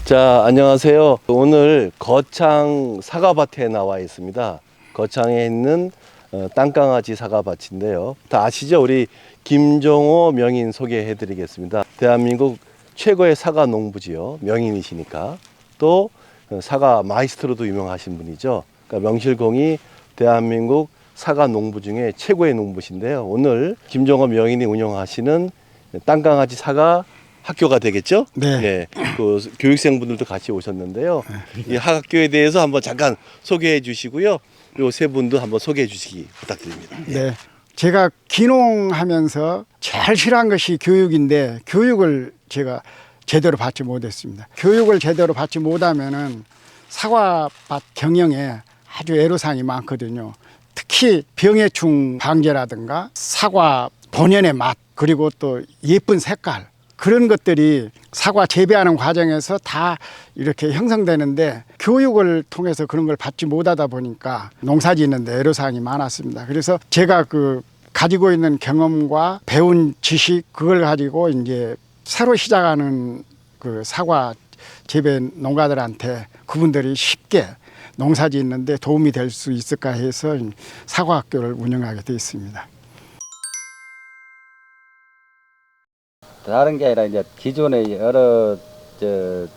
자, 안녕하세요. 오늘 거창 사과밭에 나와 있습니다. 거창에 있는 땅강아지 사과밭인데요. 다 아시죠? 우리 김종호 명인 소개해 드리겠습니다. 대한민국 최고의 사과 농부지요. 명인이시니까. 또 사과 마이스트로도 유명하신 분이죠. 그러니까 명실공히 대한민국 사과 농부 중에 최고의 농부신데요. 오늘 김종호 명인이 운영하시는 땅강아지 사과 학교가 되겠죠? 네. 예, 그 교육생분들도 같이 오셨는데요. 이 학교에 대해서 한번 잠깐 소개해 주시고요. 요 세 분도 한번 소개해 주시기 부탁드립니다. 네. 제가 귀농하면서 제일 싫어한 것이 교육인데 교육을 제가 제대로 받지 못했습니다. 교육을 제대로 받지 못하면은 사과밭 경영에 아주 애로사항이 많거든요. 특히 병해충 방제라든가 사과 본연의 맛 그리고 또 예쁜 색깔 그런 것들이 사과 재배하는 과정에서 다 이렇게 형성되는데 교육을 통해서 그런 걸 받지 못하다 보니까 농사 짓는데 애로사항이 많았습니다. 그래서 제가 가지고 있는 경험과 배운 지식 그걸 가지고 이제 새로 시작하는 사과 재배 농가들한테 그분들이 쉽게 농사 짓는데 도움이 될 수 있을까 해서 사과 학교를 운영하게 되어 있습니다. 다른 게 아니라 이제 기존에 여러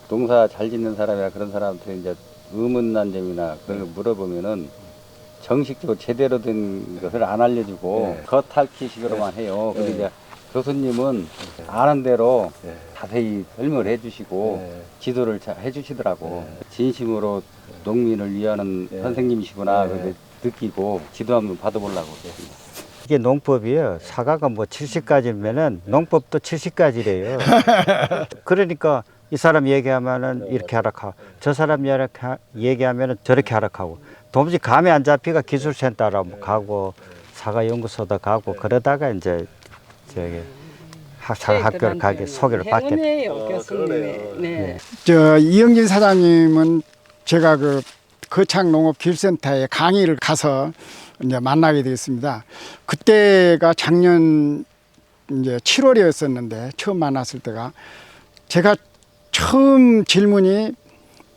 농사 잘 짓는 사람이나 그런 사람들이 이제 의문난 점이나 그런 걸 물어보면은 정식적으로 제대로 된 것을 안 알려주고 겉핥기식으로만 해요. 근데 이제 교수님은 아는 대로 자세히 설명을 해주시고 지도를 잘 해주시더라고. 진심으로 농민을 위하는 선생님이시구나 그렇게 느끼고 지도 한번 받아보려고 그랬습니다. 이게 농법이에요. 사과가 뭐 70가지면은 농법도 70가지래요. 그러니까 이 사람 얘기하면은 이렇게 하라고, 저 사람 얘기하면은 저렇게 하라고. 도무지 감이 안 잡히가 기술센터로 가고 사과 연구소도 가고 그러다가 이제 저기 사과 학교를 가게 소개를 받게 돼요. 교수님의. 네. 이영진 사장님은 제가 거창농업기술센터에 강의를 가서 이제 만나게 되었습니다. 그때가 작년 이제 7월이었었는데 처음 만났을 때가 제가 처음 질문이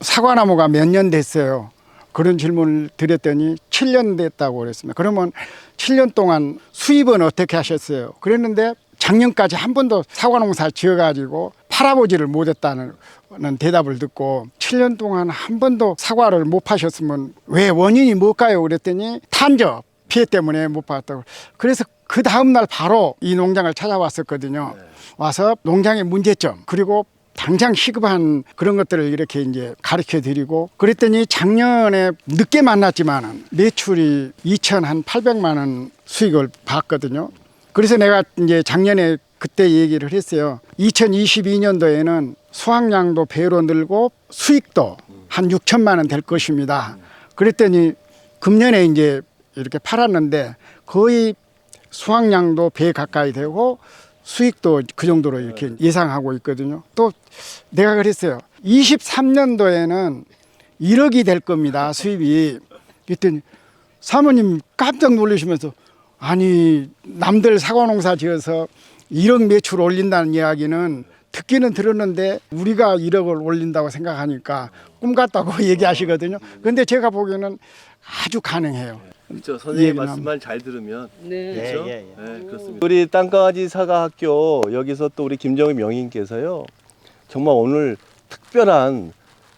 사과나무가 몇 년 됐어요. 그런 질문을 드렸더니 7년 됐다고 그랬습니다. 그러면 7년 동안 수입은 어떻게 하셨어요? 그랬는데 작년까지 한 번도 사과농사 지어가지고 팔아보지를 못했다는 대답을 듣고 7년 동안 한 번도 사과를 못 파셨으면 왜 원인이 뭘까요? 그랬더니 탄저 피해 때문에 못 봤다고. 그래서 그 다음날 바로 이 농장을 찾아왔었거든요. 와서 농장의 문제점 그리고 당장 시급한 그런 것들을 이렇게 이제 가르쳐 드리고 그랬더니 작년에 늦게 만났지만 매출이 2,800만 원 수익을 봤거든요. 그래서 내가 이제 작년에 그때 얘기를 했어요. 2022년도에는 수확량도 배로 늘고 수익도 한 6천만 원 될 것입니다. 그랬더니 금년에 이제 이렇게 팔았는데 거의 수확량도 배 가까이 되고 수익도 그 정도로 이렇게 예상하고 있거든요. 또 내가 그랬어요. 23년도에는 1억이 될 겁니다. 수입이. 그랬더니 사모님 깜짝 놀라시면서 아니 남들 사과농사 지어서 1억 매출 올린다는 이야기는 듣기는 들었는데 우리가 1억을 올린다고 생각하니까 꿈 같다고 얘기하시거든요. 그런데 제가 보기에는 아주 가능해요. 그렇죠. 선생님 말씀만 잘 들으면. 네. 그렇죠? 네, 그렇습니다. 우리 땅강아지 사과학교 여기서 또 우리 김정희 명인께서요. 정말 오늘 특별한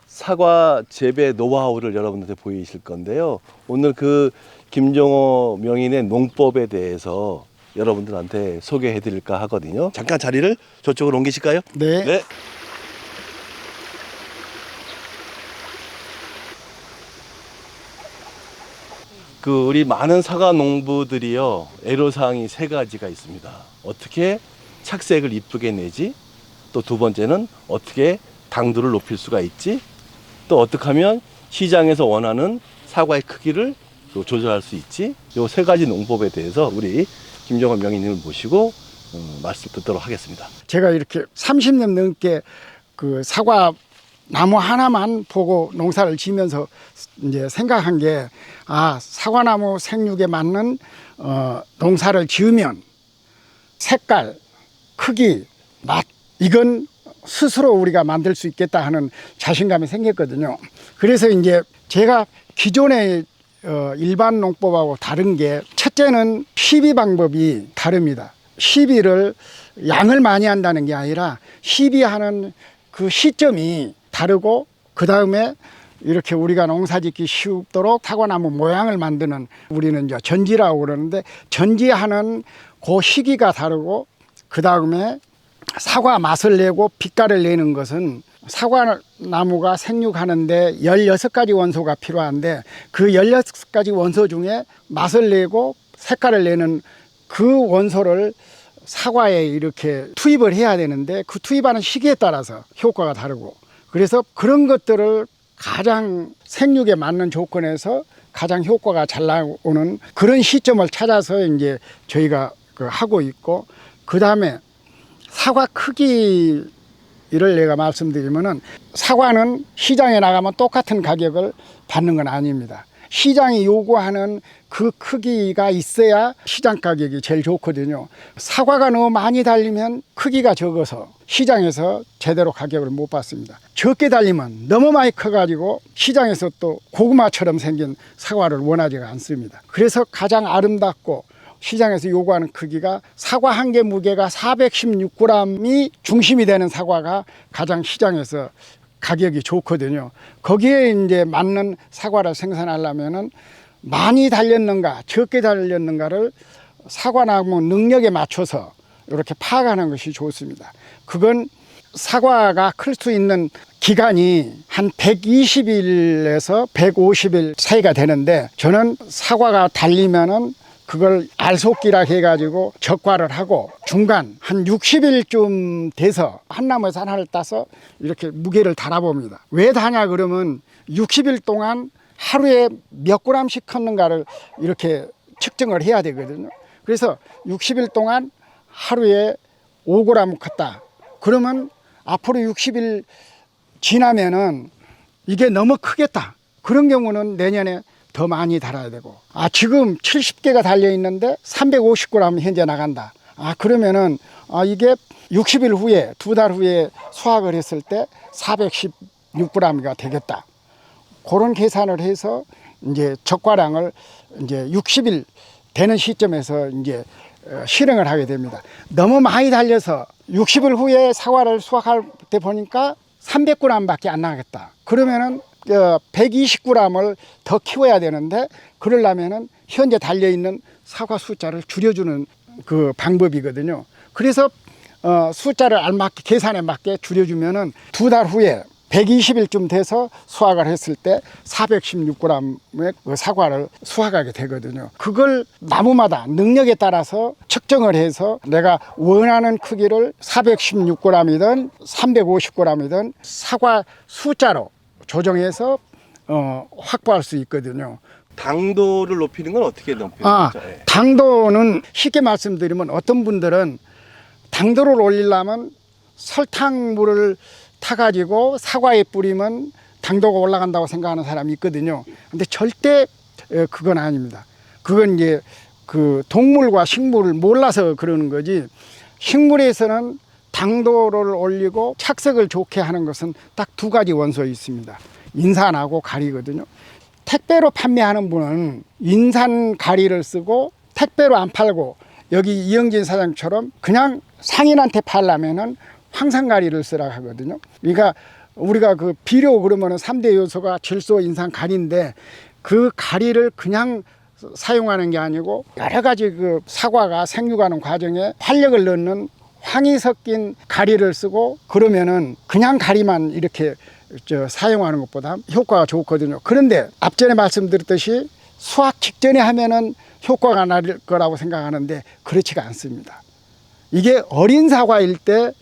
사과 재배 노하우를 여러분들한테 보이실 건데요. 오늘 그 김종호 명인의 농법에 대해서 여러분들한테 소개해 드릴까 하거든요. 잠깐 자리를 저쪽으로 옮기실까요? 네. 네. 우리 많은 사과 농부들이요, 애로사항이 세 가지가 있습니다. 어떻게 착색을 이쁘게 내지? 또 두 번째는 어떻게 당도를 높일 수가 있지? 또 어떻게 하면 시장에서 원하는 사과의 크기를 또 조절할 수 있지? 요 세 가지 농법에 대해서 우리 김종호 명인님을 모시고 말씀 듣도록 하겠습니다. 제가 이렇게 30년 넘게 사과 나무 하나만 보고 농사를 지면서 이제 생각한 게 사과나무 생육에 맞는 농사를 지으면 색깔, 크기, 맛 이건 스스로 우리가 만들 수 있겠다 하는 자신감이 생겼거든요. 그래서 이제 제가 기존의 일반 농법하고 다른 게 첫째는 시비 방법이 다릅니다. 시비를 양을 많이 한다는 게 아니라 시비하는 그 시점이 다르고 그 다음에 이렇게 우리가 농사짓기 쉽도록 사과나무 모양을 만드는 우리는 이제 전지라고 그러는데 전지하는 그 시기가 다르고 그 다음에 사과 맛을 내고 빛깔을 내는 것은 사과나무가 생육하는데 16가지 원소가 필요한데 그 16가지 원소 중에 맛을 내고 색깔을 내는 그 원소를 사과에 이렇게 투입을 해야 되는데 그 투입하는 시기에 따라서 효과가 다르고 그래서 그런 것들을 가장 생육에 맞는 조건에서 가장 효과가 잘 나오는 그런 시점을 찾아서 이제 저희가 하고 있고 그 다음에 사과 크기를 내가 말씀드리면은 사과는 시장에 나가면 똑같은 가격을 받는 건 아닙니다. 시장이 요구하는 그 크기가 있어야 시장 가격이 제일 좋거든요. 사과가 너무 많이 달리면 크기가 적어서 시장에서 제대로 가격을 못 받습니다. 적게 달리면 너무 많이 커가지고 시장에서 또 고구마처럼 생긴 사과를 원하지가 않습니다. 그래서 가장 아름답고 시장에서 요구하는 크기가 사과 한 개 무게가 416g이 중심이 되는 사과가 가장 시장에서 가격이 좋거든요. 거기에 이제 맞는 사과를 생산하려면은 많이 달렸는가 적게 달렸는가를 사과나무 능력에 맞춰서 이렇게 파악하는 것이 좋습니다. 그건 사과가 클 수 있는 기간이 한 120일에서 150일 사이가 되는데 저는 사과가 달리면은 그걸 알속기라 해가지고 적과를 하고 중간 한 60일쯤 돼서 한 나무에서 하나를 따서 이렇게 무게를 달아봅니다. 왜 다냐 그러면 60일 동안 하루에 몇 그램씩 컸는가를 이렇게 측정을 해야 되거든요. 그래서 60일 동안 하루에 5g 컸다. 그러면 앞으로 60일 지나면은 이게 너무 크겠다. 그런 경우는 내년에 더 많이 달아야 되고 지금 70개가 달려 있는데 350g 현재 나간다. 그러면은 이게 60일 후에 2달 후에 수확을 했을 때 416g가 되겠다. 그런 계산을 해서 이제 적과량을 이제 60일 되는 시점에서 이제 실행을 하게 됩니다. 너무 많이 달려서 60일 후에 사과를 수확할 때 보니까 300g밖에 안 나겠다. 그러면은 120g을 더 키워야 되는데 그러려면은 현재 달려있는 사과 숫자를 줄여주는 그 방법이거든요. 그래서 숫자를 알맞게 계산에 맞게 줄여주면은 2달 후에 120일쯤 돼서 수확을 했을 때 416g의 그 사과를 수확하게 되거든요. 그걸 나무마다 능력에 따라서 측정을 해서 내가 원하는 크기를 416g이든 350g이든 사과 숫자로 조정해서 확보할 수 있거든요. 당도를 높이는 건 어떻게 높이는 거죠? 당도는 쉽게 말씀드리면 어떤 분들은 당도를 올리려면 설탕물을 타가지고 사과에 뿌리면 당도가 올라간다고 생각하는 사람이 있거든요. 근데 절대 그건 아닙니다. 그건 이제 그 동물과 식물을 몰라서 그러는 거지. 식물에서는 당도를 올리고 착색을 좋게 하는 것은 딱 2가지 원소에 있습니다. 인산하고 가리거든요. 택배로 판매하는 분은 인산 가리를 쓰고 택배로 안 팔고 여기 이영진 사장처럼 그냥 상인한테 팔려면은 황산 가리를 쓰라고 하거든요. 그러니까 우리가 그 비료 그러면은 3대 요소가 질소, 인산, 가리인데 그 가리를 그냥 사용하는 게 아니고 여러 가지 그 사과가 생육하는 과정에 활력을 넣는 황이 섞인 가리를 쓰고 그러면은 그냥 가리만 이렇게 사용하는 것보다 효과가 좋거든요. 그런데 앞전에 말씀드렸듯이 수확 직전에 하면은 효과가 날 거라고 생각하는데 그렇지가 않습니다. 이게 어린 사과일 때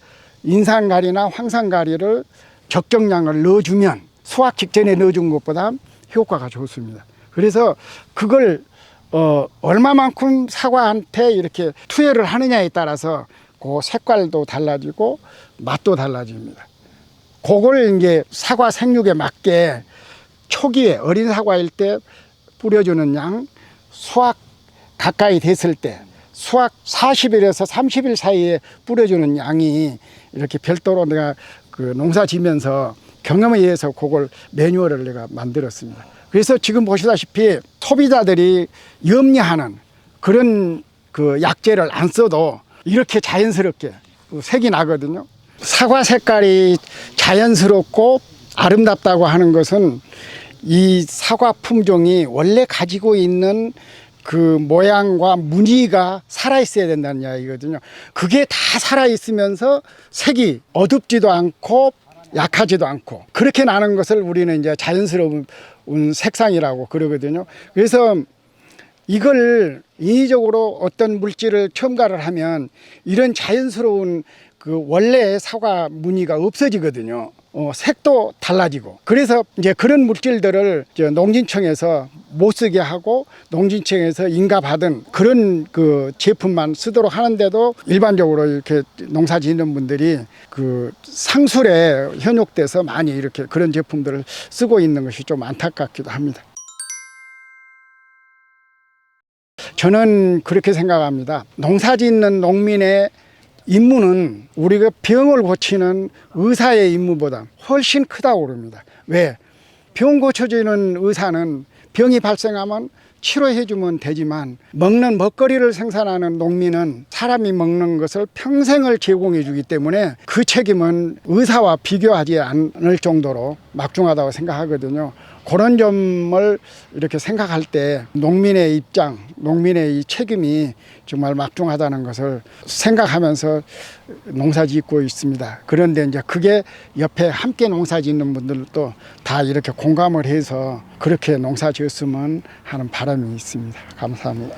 인산가리나 황산가리를 적정량을 넣어주면 수확 직전에 넣어준 것보다 효과가 좋습니다. 그래서 그걸 얼마만큼 사과한테 이렇게 투여를 하느냐에 따라서 그 색깔도 달라지고 맛도 달라집니다. 그걸 이제 사과 생육에 맞게 초기에 어린 사과일 때 뿌려주는 양, 수확 가까이 됐을 때 수확 40일에서 30일 사이에 뿌려주는 양이 이렇게 별도로 내가 그 농사 지면서 경험에 의해서 그걸 매뉴얼을 내가 만들었습니다. 그래서 지금 보시다시피 소비자들이 염려하는 그런 그 약재를 안 써도 이렇게 자연스럽게 색이 나거든요. 사과 색깔이 자연스럽고 아름답다고 하는 것은 이 사과 품종이 원래 가지고 있는 그 모양과 무늬가 살아있어야 된다는 이야기거든요. 그게 다 살아있으면서 색이 어둡지도 않고 약하지도 않고 그렇게 나는 것을 우리는 이제 자연스러운 색상이라고 그러거든요. 그래서 이걸 인위적으로 어떤 물질을 첨가를 하면 이런 자연스러운 그 원래 사과 무늬가 없어지거든요. 색도 달라지고. 그래서 이제 그런 물질들을 이제 농진청에서 못 쓰게 하고 농진청에서 인가받은 그런 그 제품만 쓰도록 하는데도 일반적으로 이렇게 농사 짓는 분들이 그 상술에 현혹돼서 많이 이렇게 그런 제품들을 쓰고 있는 것이 좀 안타깝기도 합니다. 저는 그렇게 생각합니다. 농사 짓는 농민의 임무는 우리가 병을 고치는 의사의 임무보다 훨씬 크다고 그럽니다. 왜? 병 고쳐주는 의사는 병이 발생하면 치료해주면 되지만 먹는 먹거리를 생산하는 농민은 사람이 먹는 것을 평생을 제공해주기 때문에 그 책임은 의사와 비교하지 않을 정도로 막중하다고 생각하거든요. 그런 점을 이렇게 생각할 때 농민의 입장, 농민의 이 책임이 정말 막중하다는 것을 생각하면서 농사 짓고 있습니다. 그런데 이제 그게 옆에 함께 농사 짓는 분들도 다 이렇게 공감을 해서 그렇게 농사 지었으면 하는 바람이 있습니다. 감사합니다.